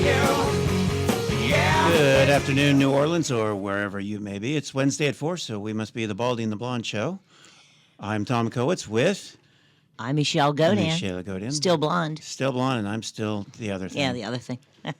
know you. Yeah. Good afternoon, New Orleans, or wherever you may be. It's Wednesday at 4, so we must be the Baldy and The Blonde show. I'm Tom Kowitz with... I'm Michele Godin. Michele Godin. Still blonde. Still blonde, and I'm still the other thing. Yeah, the other thing. The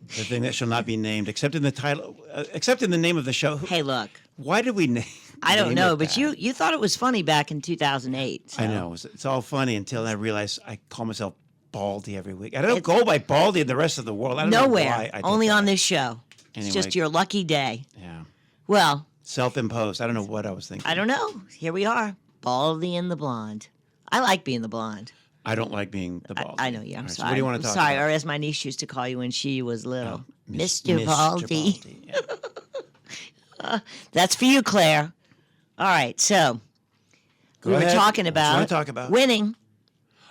thing that shall not be named, except in the title, except in the name of the show. Hey, look. Why did we name? I don't know, but that? you thought it was funny back in 2008. So. I know it's all funny until I realized I call myself Baldy every week. I don't go by Baldy in the rest of the world. I don't Nowhere. know why I did Only that. on this show. Anyway, It's just your lucky day. Yeah. Well. Self-imposed. I don't know what I was thinking. I don't know. Here we are. Baldy and the Blonde. I like being the blonde. I don't like being the Baldy. I know you. I'm right, sorry. So what do you want to talk sorry, about? or as my niece used to call you when she was little. Oh, Mr. Baldy. Yeah. That's for you, Claire. All right, so Go we were ahead. talking What you about, wanna talk about? Winning.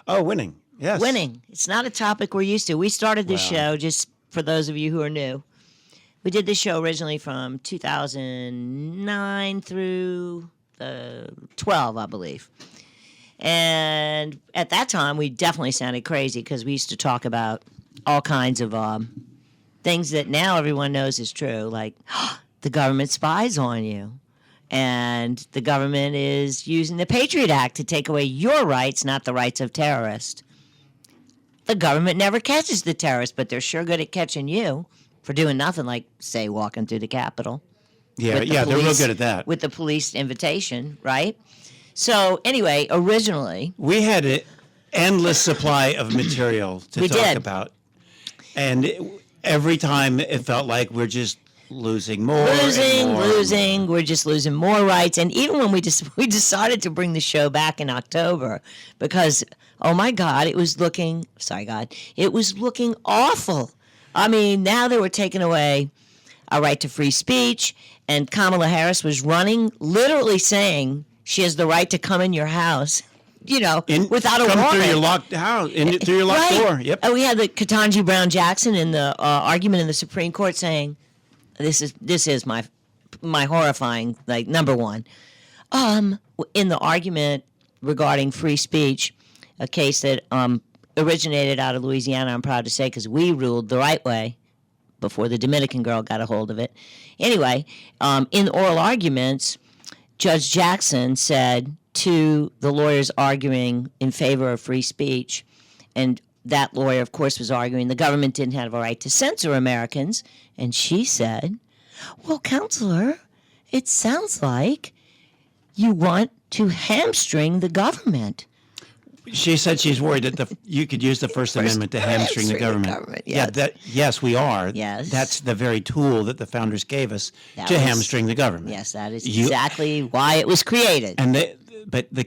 Oh, winning. Yes. Winning. It's not a topic we're used to. We started this Well. show, just for those of you who are new. We did this show originally from 2009 through 12, I believe. And at that time, we definitely sounded crazy because we used to talk about all kinds of things that now everyone knows is true, like the government spies on you. And the government is using the Patriot Act to take away your rights, not the rights of terrorists. The government never catches the terrorists, but they're sure good at catching you for doing nothing, like, say, walking through the Capitol. Yeah, they're real good at that. With the police invitation, right? So, anyway, originally... We had an endless supply of material to talk about. And every time it felt like we're just losing more and more. Losing. We're just losing more rights. And even when we decided to bring the show back in October because, oh, my God, it was looking awful. I mean, now they were taking away our right to free speech, and Kamala Harris was running, literally saying she has the right to come in your house, without a warrant. Come through your locked house, through your locked door. Yep. And we had the Ketanji Brown Jackson in the argument in the Supreme Court saying, "This is my horrifying, like, number one." In the argument regarding free speech, a case that originated out of Louisiana, I'm proud to say, because we ruled the right way before the Dominican girl got a hold of it. Anyway, in oral arguments, Judge Jackson said to the lawyers arguing in favor of free speech, and that lawyer, of course, was arguing the government didn't have a right to censor Americans, and she said, "Well, counselor, it sounds like you want to hamstring the government." She said she's worried that you could use the First Amendment to hamstring the government. Yes. Yes, we are. Yes. That's the very tool that the founders gave us to hamstring the government. Yes, that is exactly why it was created. And but the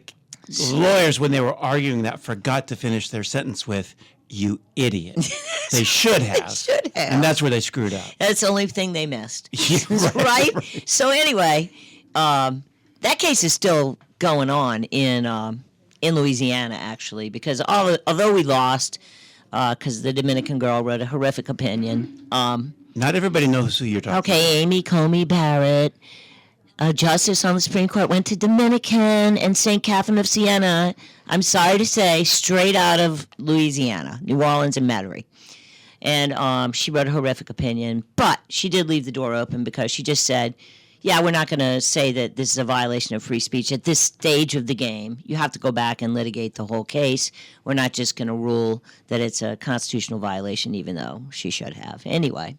lawyers, when they were arguing that, forgot to finish their sentence with, "You idiot." They should have. They should have. And that's where they screwed up. That's the only thing they missed. Right. So anyway, that case is still going on in Louisiana, actually, because although we lost, because the Dominican girl wrote a horrific opinion. Not everybody knows who you're talking about. Okay, Amy Coney Barrett, a justice on the Supreme Court, went to Dominican and St. Catherine of Siena. I'm sorry to say, straight out of Louisiana, New Orleans and Metairie. And she wrote a horrific opinion, but she did leave the door open because she just said, yeah, we're not going to say that this is a violation of free speech at this stage of the game. You have to go back and litigate the whole case. We're not just going to rule that it's a constitutional violation, even though she should have. Anyway,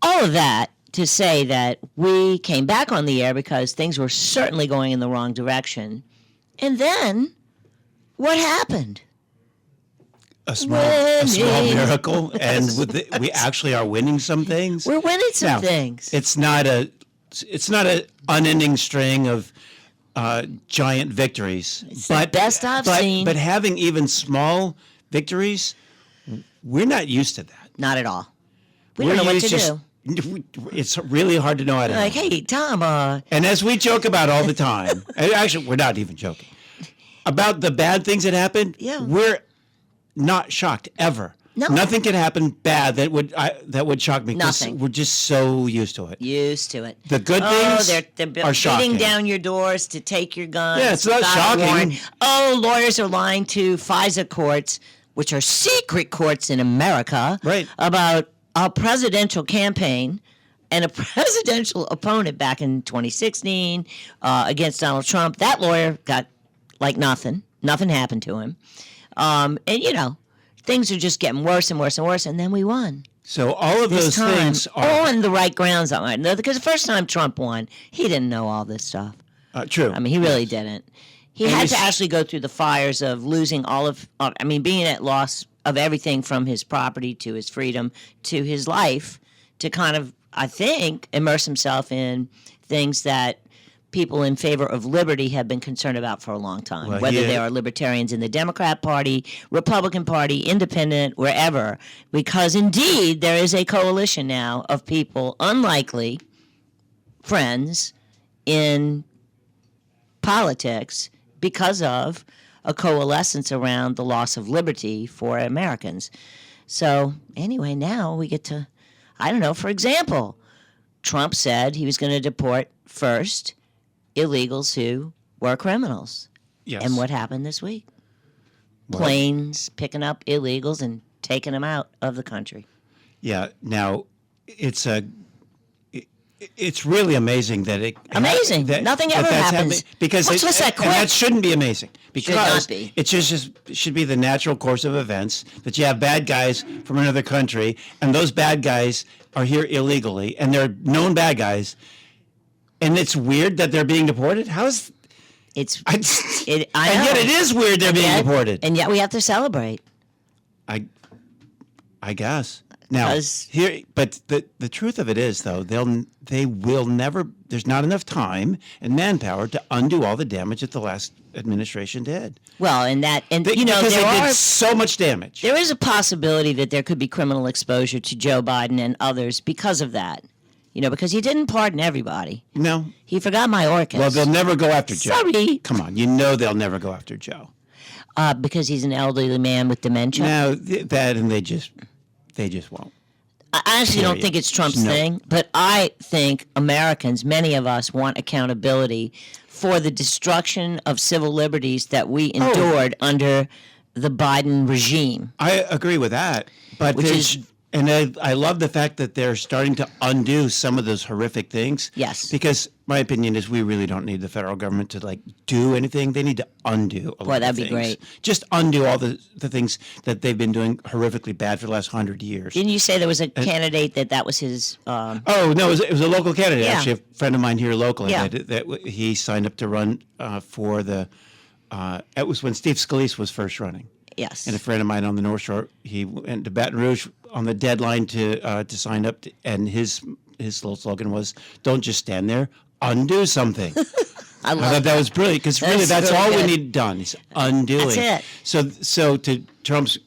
all of that to say that we came back on the air because things were certainly going in the wrong direction. And then, what happened? A small miracle, and we actually are winning some things. We're winning some things. It's not an unending string of giant victories. It's the best I've seen. But having even small victories, we're not used to that. Not at all. We don't know what to do. It's really hard to know how to. Like, hey, Tom. And as we joke about all the time, actually, we're not even joking about the bad things that happened. Yeah. We're not shocked ever. No. Nothing can happen bad that would shock me. Nothing. We're just so used to it. The good things they're are shocking. beating down your doors to take your guns. Yeah, it's not without a shocking. warrant. Oh, lawyers are lying to FISA courts. which are secret courts in America, Right. about a presidential campaign and a presidential opponent back in 2016 against Donald Trump. That lawyer got like nothing. Nothing happened to him. And, you know, things are just getting worse and worse and worse. And then we won. So all of those things are on the right grounds. Because the first time Trump won, he didn't know all this stuff. true. I mean, he really didn't. He had to actually go through the fires of losing being at loss of everything from his property to his freedom to his life to kind of, I think, immerse himself in things that people in favor of liberty have been concerned about for a long time, Well, whether they are libertarians in the Democrat Party, Republican Party, Independent, wherever, because indeed there is a coalition now of people, unlikely friends in politics, because of a coalescence around the loss of liberty for Americans. So anyway, now we get to, I don't know, for example, Trump said he was going to deport first illegals who were criminals. Yes. And what happened this week? Planes picking up illegals and taking them out of the country. Yeah. Now, it's really amazing that it Amazing. Nothing ever that's happens. Because What's that and that shouldn't be amazing because not be. it just should be the natural course of events that you have bad guys from another country and those bad guys are here illegally and they're known bad guys and it's weird that they're being deported. How's I know. and yet it is weird they're being deported. And yet we have to celebrate. I guess. Now, but the truth of it is, though, they will never. There's not enough time and manpower to undo all the damage that the last administration did. Well, because they did so much damage. There is a possibility that there could be criminal exposure to Joe Biden and others because of that. You know, because he didn't pardon everybody. No, he forgot Mayorkas. Well, they'll never go after Joe. Sorry. Come on, you know they'll never go after Joe. Because he's an elderly man with dementia. No, that and they just won't. I honestly don't think it's Trump's thing, but I think Americans, many of us, want accountability for the destruction of civil liberties that we endured under the Biden regime. I agree with that, but I love the fact that they're starting to undo some of those horrific things. Yes. Because my opinion is we really don't need the federal government to do anything. They need to undo a lot of that'd things. Be great. Just undo all the things that they've been doing horrifically bad for the last 100 years. Didn't you say there was a candidate that was his... Oh, no, it was a local candidate, actually, a friend of mine here locally. Yeah. That he signed up to run for the... it was when Steve Scalise was first running. Yes. And a friend of mine on the North Shore, he went to Baton Rouge on the deadline to sign up, and his little slogan was, "Don't just stand there, undo something." I thought that was brilliant because really that's all we need done is undoing. That's it. So to Trump's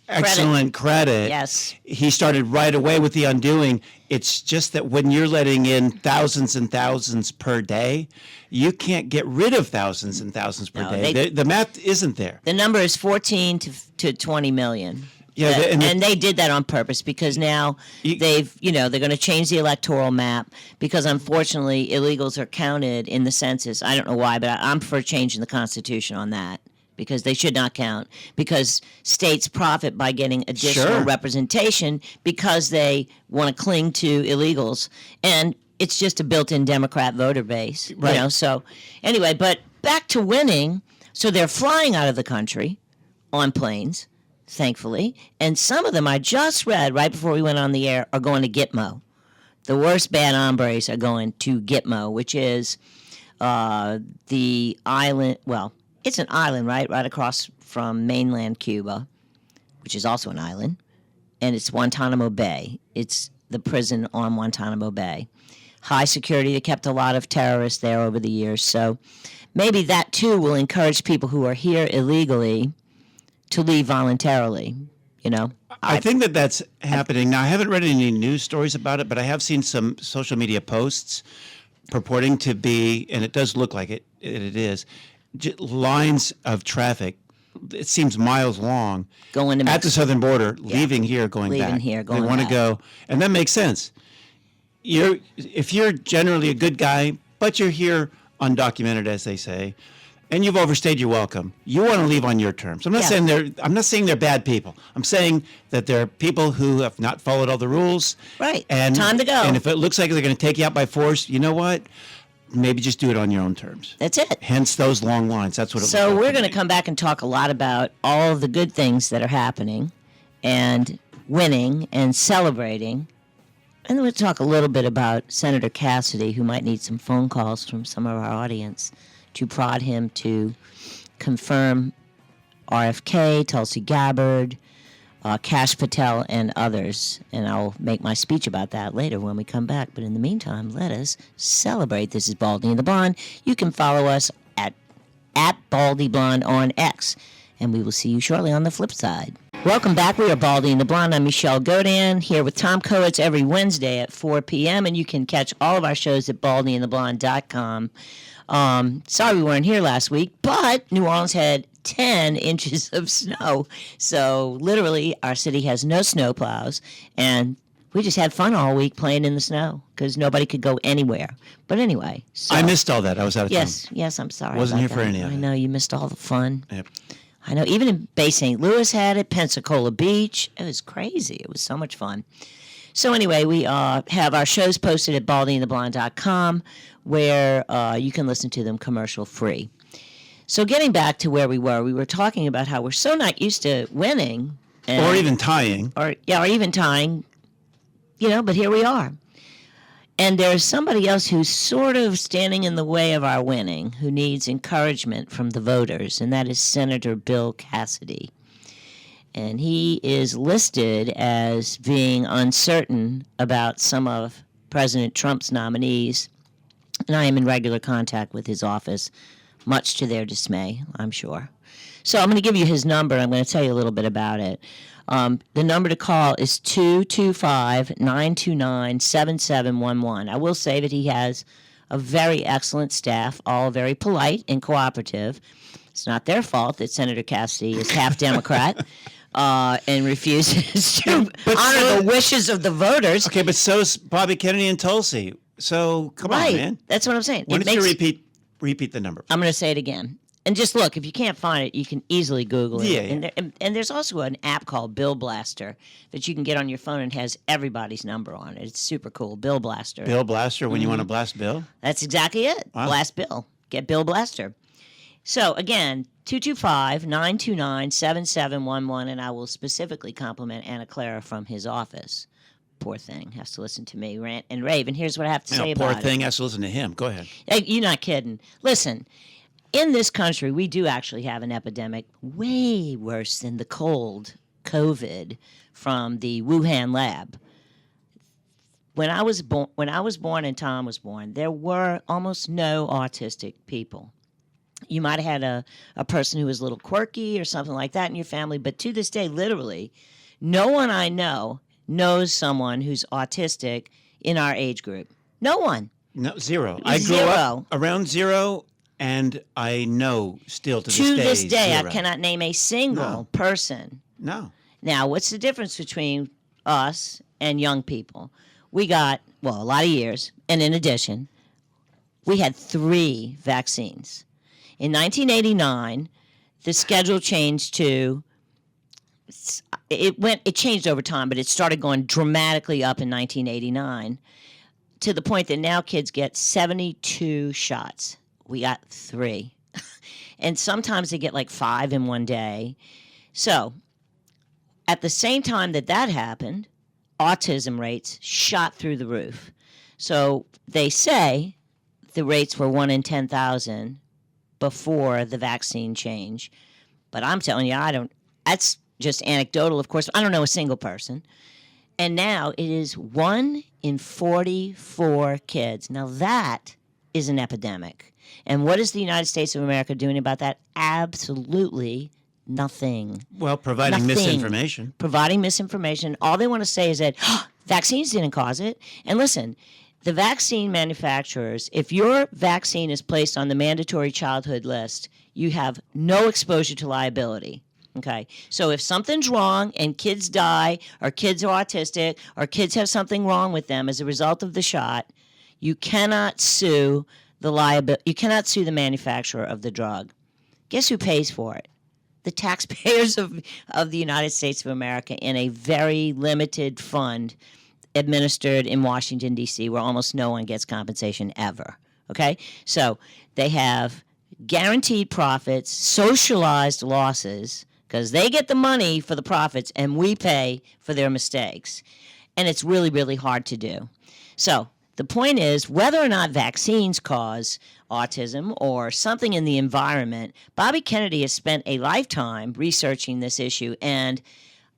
excellent credit, yes, he started right away with the undoing. It's just that when you're letting in thousands and thousands per day, you can't get rid of thousands and thousands per day. The math isn't there. The number is 14 to 20 million. Yeah, and they did that on purpose because now they're going to change the electoral map because unfortunately illegals are counted in the census. I don't know why, but I'm for changing the Constitution on that because they should not count because states profit by getting additional representation because they want to cling to illegals and it's just a built-in Democrat voter base. Right. So anyway, but back to winning. So they're flying out of the country on planes. Thankfully. And some of them I just read right before we went on the air are going to Gitmo. The worst bad hombres are going to Gitmo, which is the island. Well, it's an island, right across from mainland Cuba, which is also an island. And it's Guantanamo Bay. It's the prison on Guantanamo Bay. High security. They kept a lot of terrorists there over the years. So maybe that, too, will encourage people who are here illegally to leave voluntarily, I think that's happening. Now, I haven't read any news stories about it, but I have seen some social media posts purporting to be, and it does look like it is, lines of traffic, it seems miles long, going to at the southern border, leaving here, going back. Leaving here, going back. They want to go, and that makes sense. If you're generally a good guy, but you're here undocumented, as they say, and you've overstayed your welcome, you want to leave on your terms. I'm not saying they're bad people. I'm saying that they're people who have not followed all the rules. Right. And Time to go. And if it looks like they're going to take you out by force, you know what? Maybe just do it on your own terms. That's it. Hence those long lines. That's what it So looks we're like going to come back and talk a lot about all of the good things that are happening and winning and celebrating. And then we'll talk a little bit about Senator Cassidy, who might need some phone calls from some of our audience to prod him to confirm RFK, Tulsi Gabbard, Kash Patel, and others. And I'll make my speech about that later when we come back. But in the meantime, let us celebrate. This is Baldy and the Blonde. You can follow us at Baldy Blonde on X. And we will see you shortly on the flip side. Welcome back. We are Baldy and the Blonde. I'm Michele Godin here with Tom Coates every Wednesday at 4 p.m. And you can catch all of our shows at baldyandtheblonde.com. Sorry we weren't here last week, but New Orleans had 10 inches of snow. So literally our city has no snow plows, and we just had fun all week playing in the snow because nobody could go anywhere. But anyway. So, I missed all that. I was out of town. Yes, I'm sorry. Wasn't here about for that. any of it. I know, you missed all the fun. Yep. I know, even in Bay St. Louis had it, Pensacola Beach. It was crazy. It was so much fun. So anyway, we have our shows posted at baldyandtheblonde.com where you can listen to them commercial free. So getting back to where we were talking about how we're so not used to winning. Or even tying. Or even tying, but here we are. And there's somebody else who's sort of standing in the way of our winning, who needs encouragement from the voters, and that is Senator Bill Cassidy. And he is listed as being uncertain about some of President Trump's nominees. And I am in regular contact with his office, much to their dismay, I'm sure. So I'm going to give you his number. I'm going to tell you a little bit about it. The number to call is 225-929-7711. I will say that he has a very excellent staff, all very polite and cooperative. It's not their fault that Senator Cassidy is half Democrat. And refuses to honor the wishes of the voters. Okay, but so's Bobby Kennedy and Tulsi. So come on, man. That's what I'm saying. Why don't you repeat the number? I'm going to say it again. And just look, if you can't find it, you can easily Google it. Yeah. And there's also an app called Bill Blaster that you can get on your phone and has everybody's number on it. It's super cool. Bill Blaster. Bill Blaster when you want to blast Bill? That's exactly it. Wow. Blast Bill. Get Bill Blaster. So again, 225-929-7711, and I will specifically compliment Anna Clara from his office. Poor thing. Has to listen to me rant and rave. And here's what I have to say about it. Poor thing has to listen to him. Go ahead. Hey, you're not kidding. Listen, in this country, we do actually have an epidemic way worse than the COVID from the Wuhan lab. When I was born and Tom was born, there were almost no autistic people. You might have had a person who was a little quirky or something like that in your family, but to this day, literally, no one I know knows someone who's autistic in our age group. No one. No, zero. I grew up around zero, and I know still to this day, I cannot name a single person. No. Now, what's the difference between us and young people? We got, a lot of years, and in addition, we had 3 vaccines. In 1989, the schedule changed to, it changed over time, but it started going dramatically up in 1989 to the point that now kids get 72 shots. We got 3. And sometimes they get like 5 in one day. So at the same time that happened, autism rates shot through the roof. So they say the rates were 1 in 10,000 before the vaccine change. But I'm telling you, that's just anecdotal, of course. I don't know a single person. And now it is 1 in 44 kids. Now that is an epidemic. And what is the United States of America doing about that? Absolutely nothing. Well, providing misinformation. Providing misinformation. All they want to say is that vaccines didn't cause it. And listen, the vaccine manufacturers, if your vaccine is placed on the mandatory childhood list, you have no exposure to liability. Okay, so if something's wrong and kids die, or kids are autistic, or kids have something wrong with them as a result of the shot, you cannot sue the manufacturer of the drug. Guess who pays for it? The taxpayers of the United States of America in a very limited fund administered in Washington, D.C., where almost no one gets compensation ever. Okay? So they have guaranteed profits, socialized losses, because they get the money for the profits and we pay for their mistakes. And it's really, really hard to do. So the point is, whether or not vaccines cause autism or something in the environment, Bobby Kennedy has spent a lifetime researching this issue, and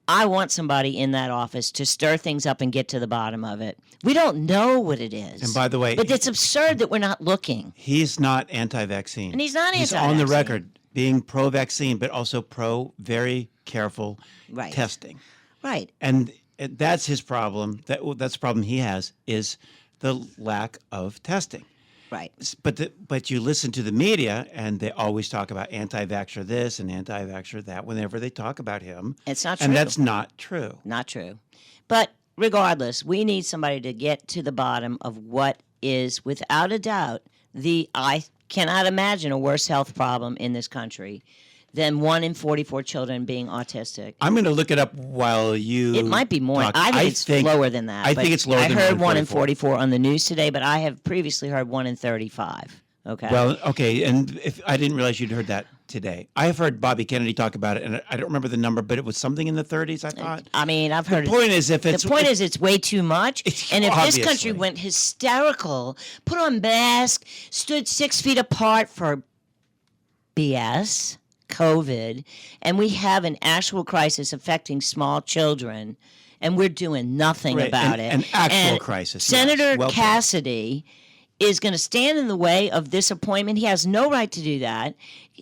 I want somebody in that office to stir things up and get to the bottom of it. We don't know what it is. And by the way, but it's absurd that we're not looking. He's not anti-vaccine. And he's not He's anti-vaccine. on the record being pro-vaccine, but also pro-very careful testing. Right. And that's his problem. That's the problem he has, is the lack of testing. Right. But you listen to the media, and they always talk about anti-vaxxer this and anti-vaxxer that whenever they talk about him. It's not true. And that's not true. Not true. But regardless, we need somebody to get to the bottom of what is, without a doubt, I cannot imagine a worse health problem in this country than 1 in 44 children being autistic. I'm going to look it up while you It might be more. talk. I think it's lower than that. I think it's lower than 1 in 44. I heard 1 in 44 on the news today, but I have previously heard 1 in 35. Okay. Well, okay, and if I didn't realize you'd heard that today. I have heard Bobby Kennedy talk about it, and I don't remember the number, but it was something in the 30s, I thought. I mean, I've heard The point is, it's way too much. And if this country Obviously. went hysterical, put on masks, stood 6 feet apart for BS, COVID, and we have an actual crisis affecting small children, and we're doing nothing about it. An actual crisis. Senator yes. Well put. Cassidy is going to stand in the way of this appointment. He has no right to do that.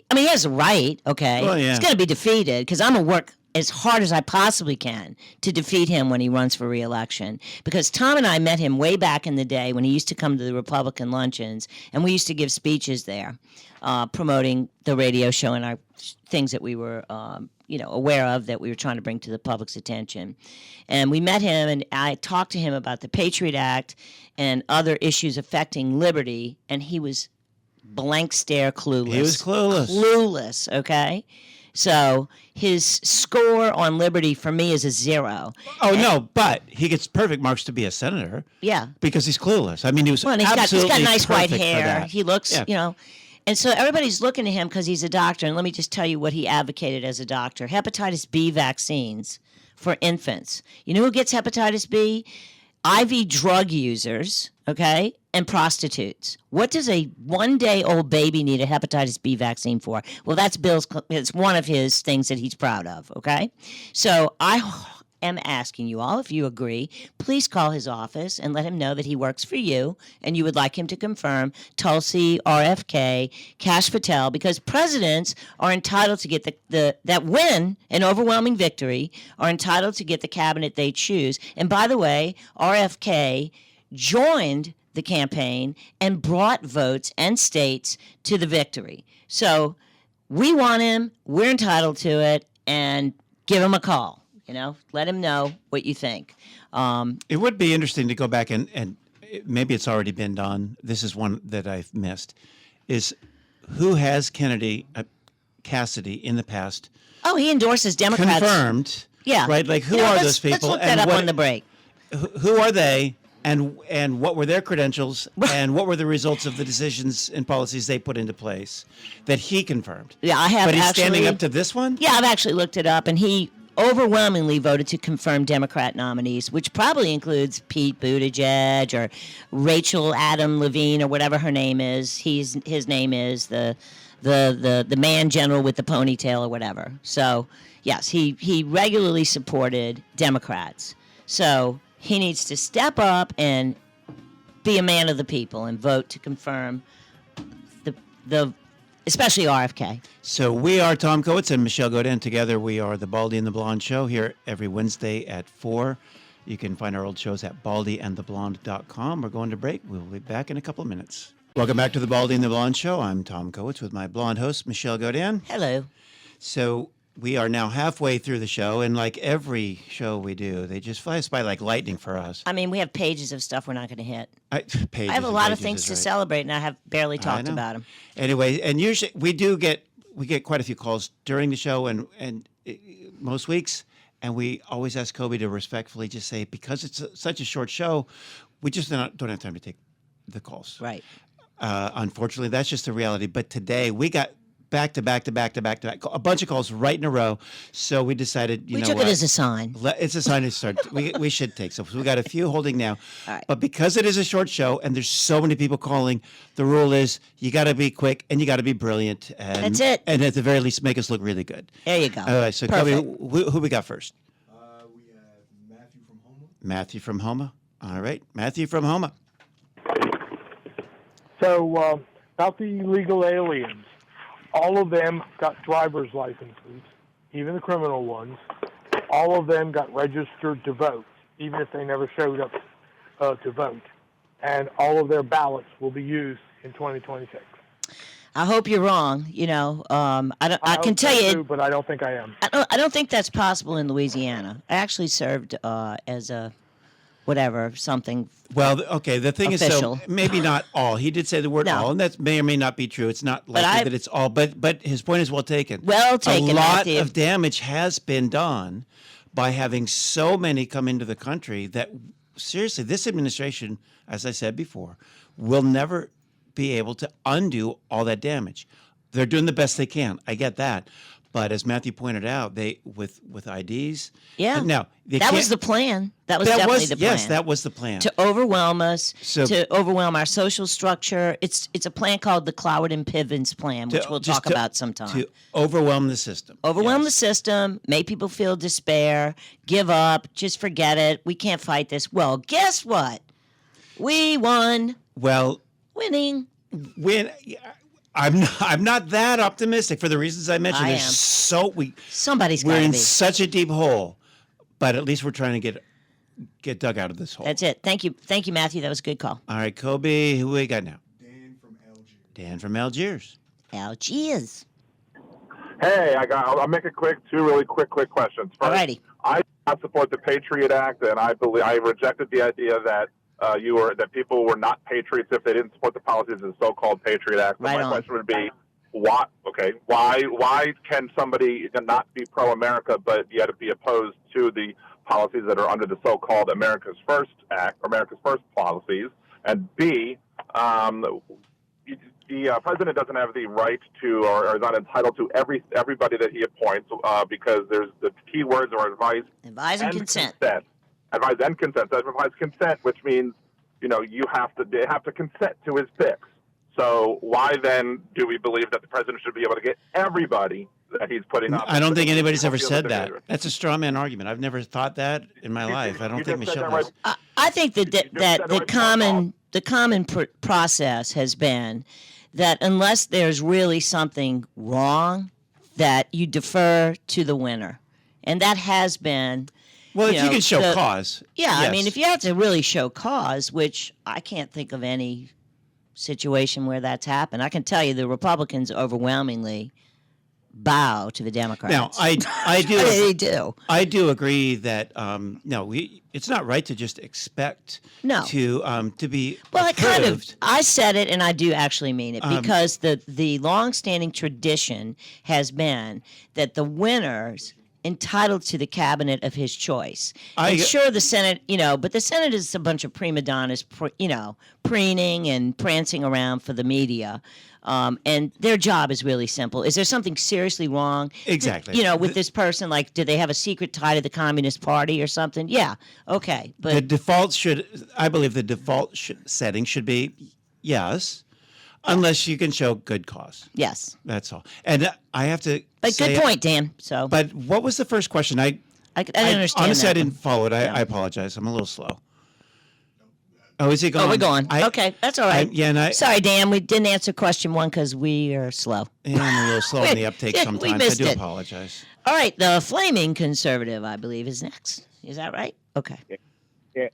I mean, he has a right, okay? Well, yeah. He's going to be defeated because I'm going to work as hard as I possibly can to defeat him when he runs for re-election. Because Tom and I met him way back in the day when he used to come to the Republican luncheons, and we used to give speeches there promoting the radio show and our things that we were aware of that we were trying to bring to the public's attention. And we met him, and I talked to him about the Patriot Act and other issues affecting liberty, and he was blank stare clueless. He was clueless. Clueless, okay? So his score on liberty for me is a 0. Oh, no, but he gets perfect marks to be a senator. Yeah. Because he's clueless. I mean, he was Well, and absolutely he's got nice white perfect for hair. that. He looks, Yeah. And so everybody's looking to him because he's a doctor. And let me just tell you what he advocated as a doctor. Hepatitis B vaccines for infants. You know who gets hepatitis B? IV drug users, okay, and prostitutes. What does a 1-day-old baby need a hepatitis B vaccine for? Well, it's one of his things that he's proud of, okay? So I am asking you all, if you agree, please call his office and let him know that he works for you and you would like him to confirm Tulsi, RFK, Kash Patel, because presidents are entitled to get that win an overwhelming victory, are entitled to get the cabinet they choose. And by the way, RFK joined the campaign and brought votes and states to the victory. So we want him, we're entitled to it, and give him a call. Let him know what you think. It would be interesting to go back and maybe it's already been done. This is one that I've missed. Is who has Cassidy in the past Oh, he endorses Democrats. confirmed? Yeah. Right? Like, who are those people? Let's look that up on the break. Who are they? And what were their credentials? And what were the results of the decisions and policies they put into place that he confirmed? Yeah, I have. But he's actually, standing up to this one? Yeah, I've actually looked it up, and he overwhelmingly voted to confirm Democrat nominees, which probably includes Pete Buttigieg or Rachel Adam Levine or whatever her name is. His name is the man general with the ponytail or whatever. So yes, he regularly supported Democrats. So he needs to step up and be a man of the people and vote to confirm the especially RFK. So we are Tom Kowitz and Michele Godin. Together we are the Baldy and the Blonde show here every Wednesday at 4. You can find our old shows at baldyandtheblonde.com. We're going to break. We'll be back in a couple of minutes. Welcome back to the Baldy and the Blonde show. I'm Tom Kowitz with my blonde host, Michele Godin. Hello. So we are now halfway through the show, and like every show we do, they just fly us by like lightning for us. I mean, we have pages of stuff we're not going to hit. I have a lot of things to celebrate, and I have barely talked about them. Anyway, and usually we do get we get quite a few calls during the show and most weeks, and we always ask Kobe to respectfully just say, because it's such a short show, we just don't have time to take the calls. Right. Unfortunately, that's just the reality. But today we got back to back, a bunch of calls right in a row. So we decided, We took it as a sign. It's a sign to start. We should take some. So we got a few holding now. All right. But because it is a short show and there's so many people calling, the rule is you got to be quick and you got to be brilliant. And, That's it. And at the very least, make us look really good. There you go. All right. So Kobe, who we got first? We have Matthew from Houma. Matthew from Houma. All right. Matthew from Houma. So, about the illegal aliens, all of them got driver's licenses, even the criminal ones. All of them got registered to vote, even if they never showed up to vote. And all of their ballots will be used in 2026. I hope you're wrong. You know, I can tell you, but I don't think I am. I don't think that's possible in Louisiana. I actually served as a something. Well, okay. The thing official. is, so maybe not all. He did say the word all, and that may or may not be true. It's not likely that it's all, but his point is well taken. Well taken. A lot Matthew. of damage has been done by having so many come into the country that seriously, this administration, as I said before, will never be able to undo all that damage. They're doing the best they can. I get that. But as Matthew pointed out, they with IDs. Yeah. Now that was the plan. That was definitely the plan. Yes, that was the plan. To overwhelm us, to overwhelm our social structure. It's a plan called the Cloward and Pivens plan, which we'll talk about sometime. To overwhelm the system. Overwhelm the system, make people feel despair, give up, just forget it. We can't fight this. Well, guess what? We won. Well, winning. I'm not that optimistic for the reasons I mentioned. I am. Somebody's we're in such a deep hole, but at least we're trying to get dug out of this hole. That's it. Thank you, Matthew. That was a good call. All right, Kobe, who we got now? Dan from Algiers. Dan from Algiers. Algiers. Hey, I'll make it quick. Two really quick questions. First, alrighty. I do not support the Patriot Act, and I rejected the idea that that people were not patriots if they didn't support the policies of the so-called Patriot Act. So right my question would be, why can somebody not be pro-America but yet be opposed to the policies that are under the so-called America's First Act, America's First policies? And B, the president doesn't have the right to, or is not entitled to everybody that he appoints because there's the key words are advice and consent. Advise and consent. That implies consent, which means, they have to consent to his picks. So why then do we believe that the president should be able to get everybody that he's putting up? I don't think anybody's ever said that. That's a straw man argument. I've never thought that in my life. I don't think Michele has. I think that the common process has been that unless there's really something wrong, that you defer to the winner, and that has been. Well, if you can show cause. Yeah, yes. I mean, if you have to really show cause, which I can't think of any situation where that's happened. I can tell you the Republicans overwhelmingly bow to the Democrats. Now, I do. They do. I do agree that it's not right to just expect to be approved. I said it, and I do actually mean it, because the longstanding tradition has been that the winners entitled to the cabinet of his choice. Sure, the Senate, but the Senate is a bunch of prima donnas, preening and prancing around for the media. And their job is really simple. Is there something seriously wrong? Exactly. With this person, like, do they have a secret tie to the Communist Party or something? Yeah, okay. But the default setting should be yes. Unless you can show good cause. Yes. That's all. And I have to say... good point, Dan. So. But what was the first question? I didn't understand honestly, that I didn't follow it. I apologize. I'm a little slow. Oh, is it going? Oh, we're going. Okay, that's all right. Sorry, Dan. We didn't answer question one because we are slow. Yeah, I'm a little slow in the uptake sometimes. We missed I do it. apologize. All right. The Flaming Conservative, I believe, is next. Is that right? Okay.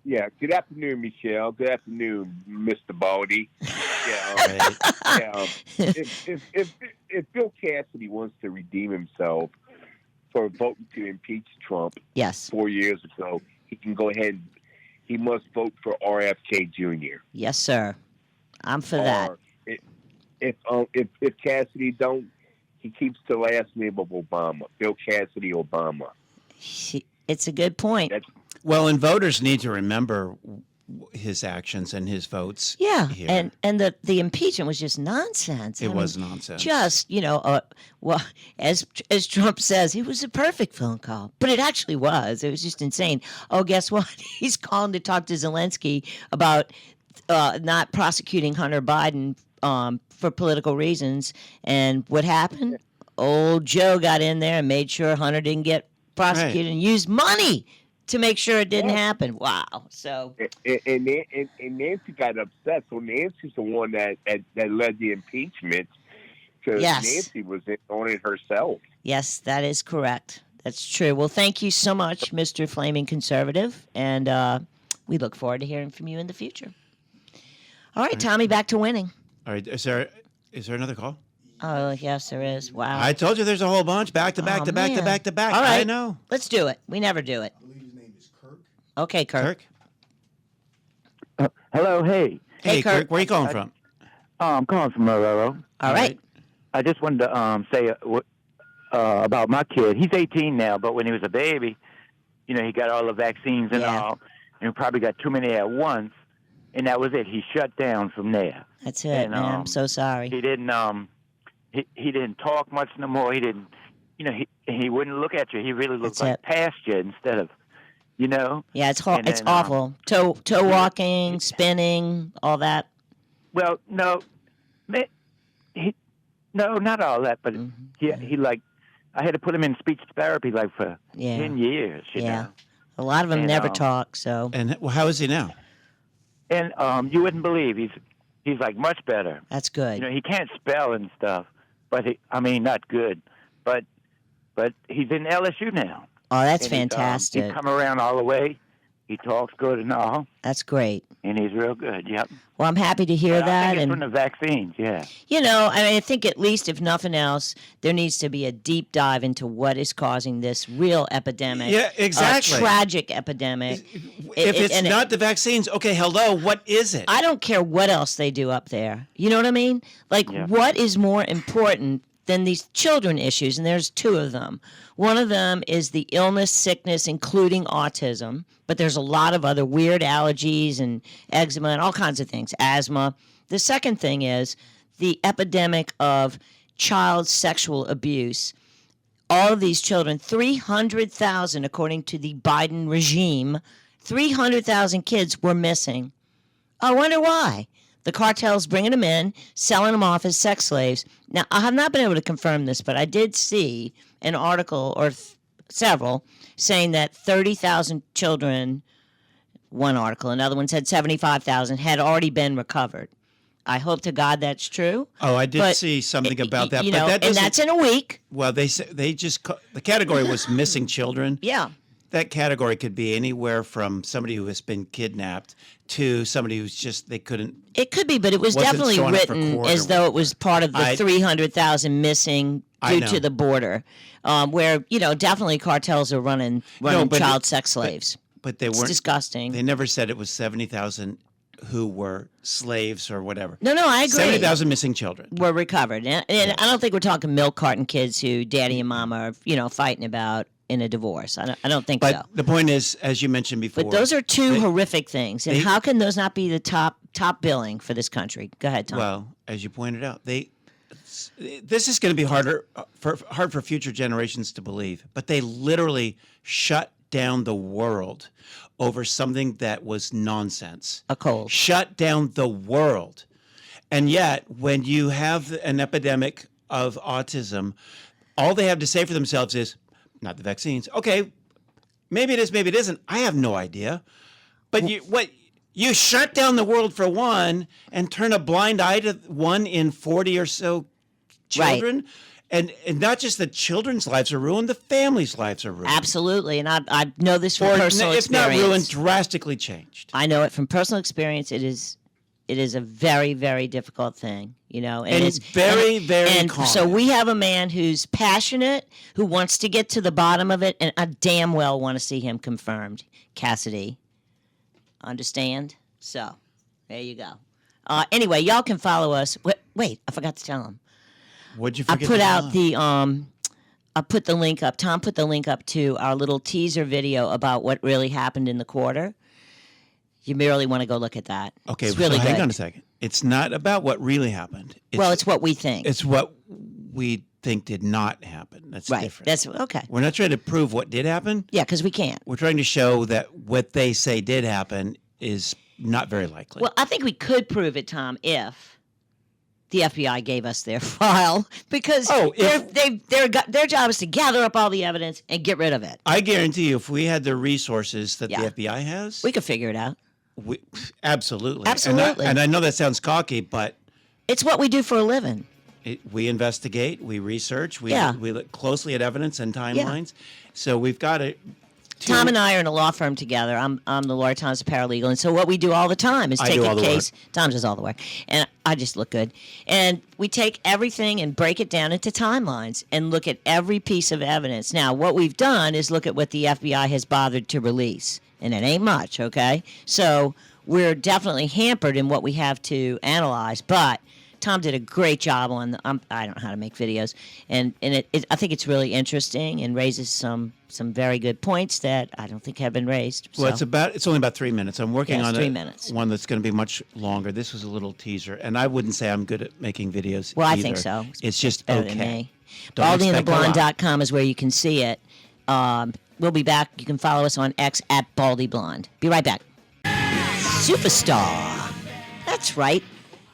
Yeah. Good afternoon, Michele. Good afternoon, Mr. Baldy. If Bill Cassidy wants to redeem himself for voting to impeach Trump 4 years ago, he can go ahead and he must vote for RFK Jr. Yes, sir. I'm for that. If Cassidy don't, He keeps the last name of Obama, Bill Cassidy Obama. It's a good point. Well, and voters need to remember his actions and his votes. Yeah, here. and the impeachment was just nonsense. It was nonsense. Just well, as Trump says, it was a perfect phone call, but it actually was. It was just insane. Oh, guess what? He's calling to talk to Zelensky about not prosecuting Hunter Biden for political reasons. And what happened? Old Joe got in there and made sure Hunter didn't get prosecuted and used money to make sure it didn't happen. Wow. So and Nancy got upset. So Nancy's the one that led the impeachment because Nancy was on it herself. Yes, that is correct. That's true. Well, thank you so much, Mr. Flaming Conservative, and we look forward to hearing from you in the future. All right, Tommy, back to winning. All right, is there another call? Oh, yes, there is. Wow. I told you there's a whole bunch. Back to back to back to back to back. All right. I know. Let's do it. We never do it. I believe his name is Kirk. Okay, Kirk. Hello, hey. Hey, Kirk. Where are you calling from? I'm calling from Marrero. All right. I just wanted to say about my kid. He's 18 now, but when he was a baby, he got all the vaccines and all, and he probably got too many at once, and that was it. He shut down from there. That's it, man. I'm so sorry. He didn't he didn't talk much no more. He didn't, he wouldn't look at you. He really looked past you instead of, Yeah, it's it's awful. Toe walking, spinning, all that. Well, no, not all that, but he like, I had to put him in speech therapy for 10 years. You know? A lot of them never talk. So. And how is he now? And you wouldn't believe he's like much better. That's good. He can't spell and stuff, but not good, but he's in LSU now. Oh, that's fantastic. He's come around all the way. He talks good and all. That's great. And he's real good. Yep. Well, I'm happy to hear that. I think it's from the vaccines. Yeah. I think at least if nothing else, there needs to be a deep dive into what is causing this real epidemic. Yeah, exactly. Tragic epidemic. If it's not the vaccines, okay, hello, what is it? I don't care what else they do up there. You know what I mean? What is more important than these children issues? And there's two of them. One of them is the illness, sickness, including autism, but there's a lot of other weird allergies and eczema and all kinds of things, asthma. The second thing is the epidemic of child sexual abuse. All of these children, 300,000, according to the Biden regime, 300,000 kids were missing. I wonder why. The cartel's bringing them in, selling them off as sex slaves. Now, I have not been able to confirm this, but I did see an article or several saying that 30,000 children, one article, another one said 75,000, had already been recovered. I hope to God that's true. Oh, I did see something about that. But and that's in a week. Well, the category was missing children. Yeah. That category could be anywhere from somebody who has been kidnapped to somebody who's just, they couldn't. It could be, but it was definitely written as though it was part of the 300,000 missing due to the border, where, definitely cartels are running child sex slaves. But they weren't. It's disgusting. They never said it was 70,000 who were slaves or whatever. No, I agree. 70,000 missing children were recovered. And I don't think we're talking milk carton kids who daddy and mama are, fighting about in a divorce. I don't think so. But the point is, as you mentioned before. But those are two horrific things. And how can those not be the top billing for this country? Go ahead, Tom. Well, as you pointed out, this is going to be hard for future generations to believe. But they literally shut down the world over something that was nonsense. A cold. Shut down the world. And yet, when you have an epidemic of autism, all they have to say for themselves is, not the vaccines. Okay, maybe it is, maybe it isn't. I have no idea. But you shut down the world for one and turn a blind eye to 1 in 40 or so children. Right. And not just the children's lives are ruined, the families' lives are ruined. Absolutely. And I know this from personal experience. If not ruined, drastically changed. I know it from personal experience. It is a very, very difficult thing, and it's very, very common. So we have a man who's passionate, who wants to get to the bottom of it, and I damn well want to see him confirmed, Cassidy. Understand? So, there you go. Anyway, y'all can follow us. Wait, I forgot to tell him. What'd you I forget? put out the I put the link up. Tom put the link up to our little teaser video about what really happened in the quarter. You merely want to go look at that. Okay, it's really so hang good. on a second. It's not about what really happened. It's what we think. It's what we think did not happen. That's right. different. That's okay. We're not trying to prove what did happen. Yeah, because we can't. We're trying to show that what they say did happen is not very likely. Well, I think we could prove it, Tom, if the FBI gave us their file, because their job is to gather up all the evidence and get rid of it. I guarantee you, if we had the resources that Yeah. the FBI has, We could figure it out. absolutely. Absolutely. And I know that sounds cocky, but It's what we do for a living. we investigate, we research, we look closely at evidence and timelines. So we've got to. Tom and I are in a law firm together. I'm the lawyer, Tom's a paralegal. And so what we do all the time is take a case. Tom does all the work. And I just look good. And we take everything and break it down into timelines and look at every piece of evidence. Now, what we've done is look at what the FBI has bothered to release. And it ain't much, okay? So we're definitely hampered in what we have to analyze. But Tom did a great job on I don't know how to make videos. And I think it's really interesting and raises some very good points that I don't think have been raised. Well, it's only about 3 minutes. I'm working on 3 minutes. One that's going to be much longer. This was a little teaser, and I wouldn't say I'm good at making videos. Well, either. I think so. It's just better okay. than me. Don't expect a lot. BaldyandTheBlonde.com is where you can see it. We'll be back. You can follow us on X at Baldy Blonde. Be right back. Superstar. That's right.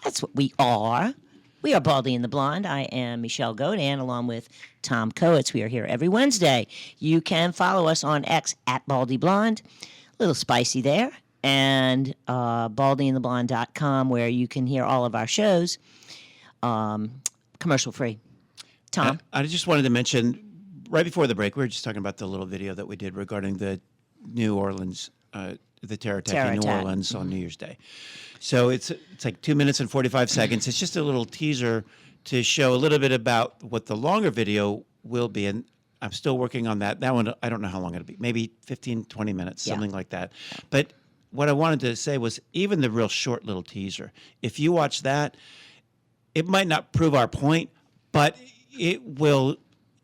That's what we are. We are Baldy and the Blonde. I am Michele Godin, along with Tom Coates. We are here every Wednesday. You can follow us on X at Baldy Blonde. A little spicy there. And BaldyandTheBlonde.com, where you can hear all of our shows commercial free. Tom? I just wanted to mention, right before the break, we were just talking about the little video that we did regarding the New Orleans, the terror attack in New Orleans on New Year's Day. So it's like 2 minutes and 45 seconds. It's just a little teaser to show a little bit about what the longer video will be. And I'm still working on that. That one, I don't know how long it'll be. Maybe 15, 20 minutes, something like that. But what I wanted to say was even the real short little teaser, if you watch that, it might not prove our point, but it will.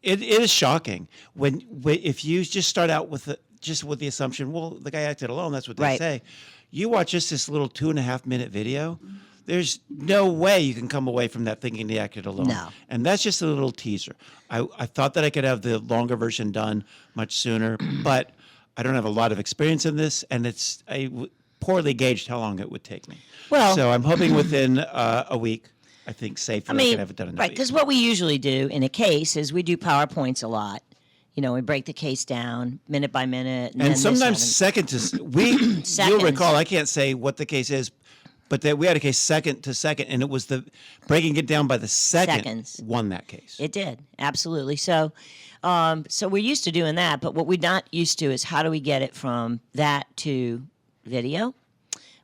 It is shocking if you just start out with the assumption, well, the guy acted alone. That's what they say. You watch just this little 2.5 minute video. There's no way you can come away from that thinking he acted alone. No. And that's just a little teaser. I thought that I could have the longer version done much sooner, but I don't have a lot of experience in this, and I poorly gauged how long it would take me. Well, so I'm hoping within a week. I think safely I can have it done in a week. Because what we usually do in a case is we do PowerPoints a lot. You know, we break the case down minute by minute. And sometimes second to you'll recall, I can't say what the case is, but we had a case second to second, and it was the breaking it down by the seconds won that case. It did, absolutely. So we're used to doing that, but what we're not used to is how do we get it from that to video?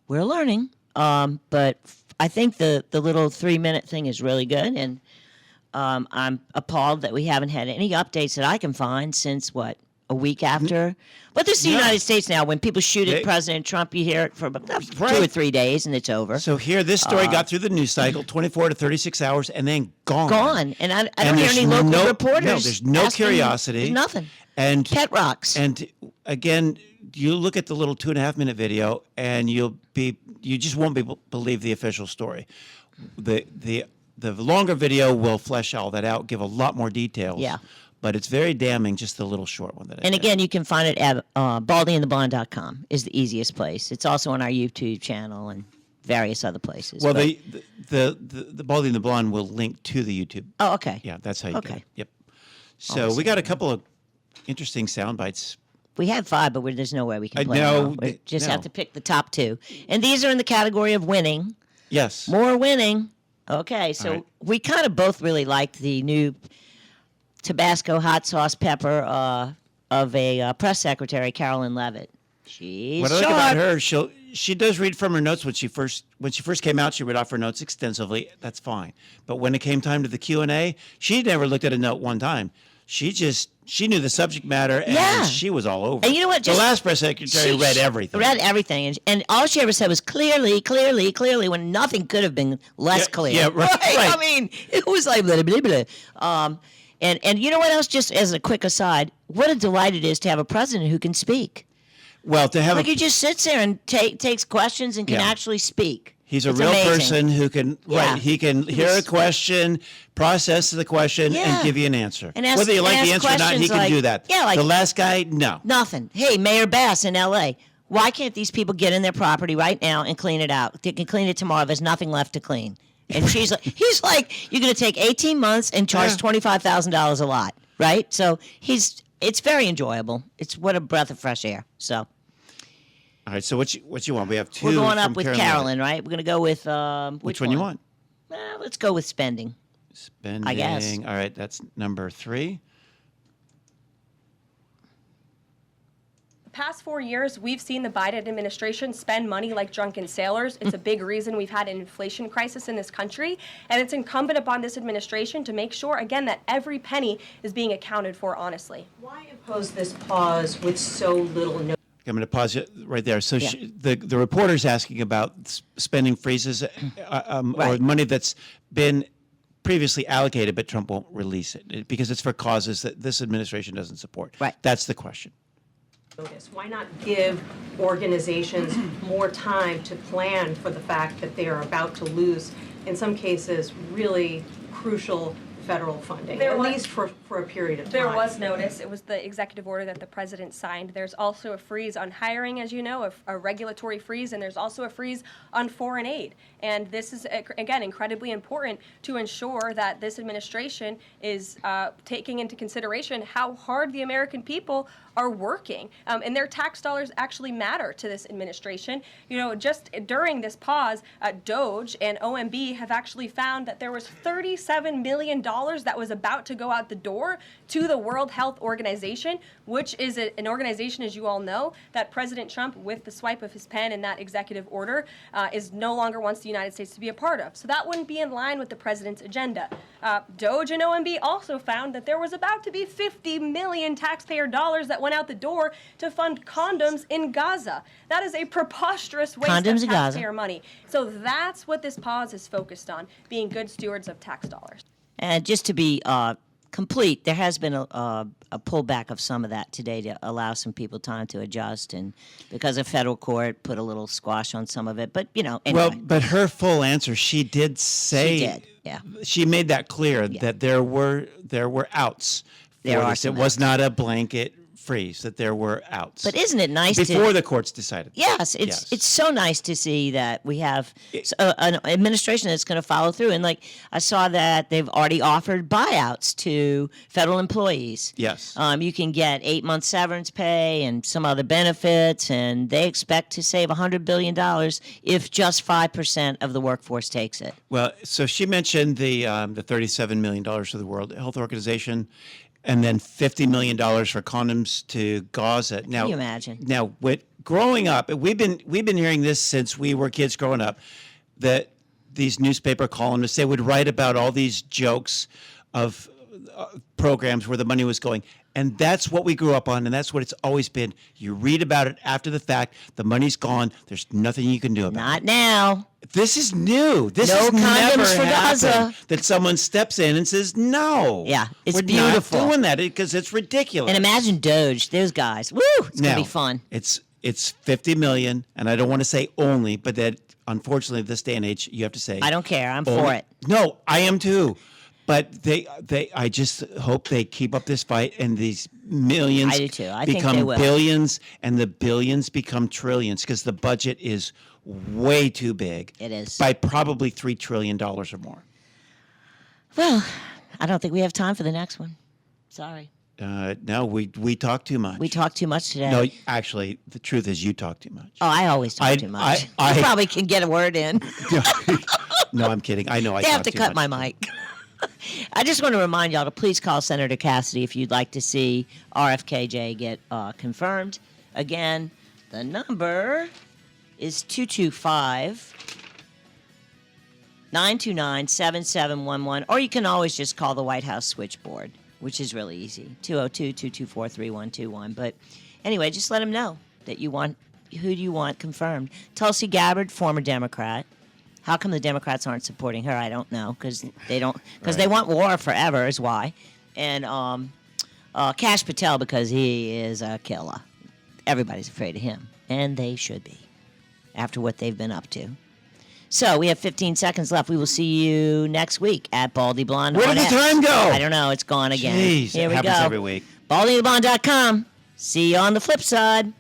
We're learning, but I think the little 3 minute thing is really good, and I'm appalled that we haven't had any updates that I can find since, a week after? But this is the United States now. When people shoot at President Trump, you hear it for about 2 or 3 days, and it's over. So here, this story got through the news cycle, 24 to 36 hours, and then gone. Gone. And I don't hear any local reporters. No, there's no curiosity. There's nothing. And pet rocks. And again, you look at the little 2.5 minute video, and you just won't believe the official story. The longer video will flesh all that out, give a lot more details. Yeah. But it's very damning, just the little short one. And again, you can find it at BaldyandTheBlonde.com is the easiest place. It's also on our YouTube channel and various other places. Well, the Baldy and the Blonde will link to the YouTube. Oh, okay. Yeah, that's how you get it. Yep. So we got a couple of interesting sound bites. We had 5, but there's no way we can play them all. We just have to pick the top 2. And these are in the category of winning. Yes. More winning. Okay, so we kind of both really liked the new Tabasco hot sauce pepper of a press secretary, Carolyn Levitt. She's what I like about her, she does read from her notes. When she first came out, she read off her notes extensively. That's fine. But when it came time to the Q&A, she never looked at a note one time. she knew the subject matter, and Yeah. she was all over. And you know what? The last press secretary read everything. Read everything, and all she ever said was clearly, when nothing could have been less clear. Yeah, right. I mean, it was like blah, blah, blah, blah. And you know what else? Just as a quick aside, what a delight it is to have a president who can speak. Well, to have he just sits there and takes questions and can actually speak. He's a It's real amazing. person who can Yeah. he can hear a question, process the question, Yeah. and give you an answer. And ask- Whether you like and the ask answer or not, he questions can like- do that. yeah, like- the last guy, no. Nothing. Hey, Mayor Bass in L.A., why can't these people get in their property right now and clean it out? They can clean it tomorrow. There's nothing left to clean. And he's like, you're going to take 18 months and charge $25,000 a lot, right? So it's very enjoyable. It's what a breath of fresh air. So All right, so what you want? We have two. we're going up from with Carolyn, right? We're going to go with Which one you want? Let's go with spending. Spending. I guess. All right, that's number 3. Past 4 years, we've seen the Biden administration spend money like drunken sailors. It's a big reason we've had an inflation crisis in this country, and it's incumbent upon this administration to make sure, again, that every penny is being accounted for honestly. Why impose this pause with so little notice? I'm going to pause it right there. So the reporter's asking about spending freezes or money that's been previously allocated, but Trump won't release it because it's for causes that this administration doesn't support. Right. That's the question. Why not give organizations more time to plan for the fact that they are about to lose, in some cases, really crucial federal funding, at least for a period of time? There was notice. It was the executive order that the president signed. There's also a freeze on hiring, as you know, a regulatory freeze, and there's also a freeze on foreign aid. And this is, again, incredibly important to ensure that this administration is taking into consideration how hard the American people are working. And their tax dollars actually matter to this administration. You know, just during this pause, DOJ and OMB have actually found that there was $37 million that was about to go out the door to the World Health Organization, which is an organization, as you all know, that President Trump, with the swipe of his pen in that executive order, is no longer wants the United States to be a part of. So that wouldn't be in line with the president's agenda. DOJ and OMB also found that there was about to be 50 million taxpayer dollars that went out the door to fund condoms in Gaza. That is a preposterous waste Condoms of in Gaza. taxpayer money. So that's what this pause is focused on, being good stewards of tax dollars. And just to be complete, there has been a pullback of some of that today to allow some people time to adjust, and because a federal court put a little squash on some of it. But anyway. Well, but her full answer, she did say, She did, yeah. She made that clear that there were outs. There for are this. some It was not a blanket freeze; that there were outs. But isn't it nice before the courts decided? Yes, it's so nice to see that we have an administration that's going to follow through. And like I saw that they've already offered buyouts to federal employees. Yes. You can get 8 months severance pay and some other benefits, and they expect to save $100 billion if just 5% of the workforce takes it. Well, so she mentioned the $37 million to the World Health Organization, and then $50 million for condoms to Gaza. Now, Can you imagine? Now, growing up, we've been hearing this since we were kids growing up, that these newspaper columnists, they would write about all these jokes of programs where the money was going. And that's what we grew up on, and that's what it's always been. You read about it after the fact. The money's gone. There's nothing you can do about it. Not now. This is new. This No has condoms never for happened, Gaza. that someone steps in and says, no. Yeah, it's we're beautiful. not doing that because it's ridiculous. And imagine Doge, those guys. Woo! It's going to be fun. It's $50 million, and I don't want to say only, but that unfortunately, this day and age, you have to say. I don't care. I'm only. for it. No, I am too. But I just hope they keep up this fight, and these millions I do too. I think become they will. billions, and the billions become trillions, because the budget is way too big. It is. By probably $3 trillion or more. Well, I don't think we have time for the next one. Sorry. No, we talk too much. We talked too much today. No, actually, the truth is you talk too much. Oh, I always talk too much. I you probably can get a word in. No, I'm kidding. I know I They talk have to too cut much. my mic. I just want to remind y'all to please call Senator Cassidy if you'd like to see RFKJ get confirmed. Again, the number is 225-929-7711, or you can always just call the White House switchboard. which is really easy. 202-224-3121. But anyway, just let them know that you want, who do you want confirmed? Tulsi Gabbard, former Democrat. How come the Democrats aren't supporting her? I don't know, because they don't, because they want war forever is why. And Kash Patel, because he is a killer. Everybody's afraid of him, and they should be, after what they've been up to. So we have 15 seconds left. We will see you next week at Baldy Blonde. Where did the time go? I don't know. It's gone again. Jeez, Here it we happens go. every week. BaldyandTheBlonde.com. See you on the flip side.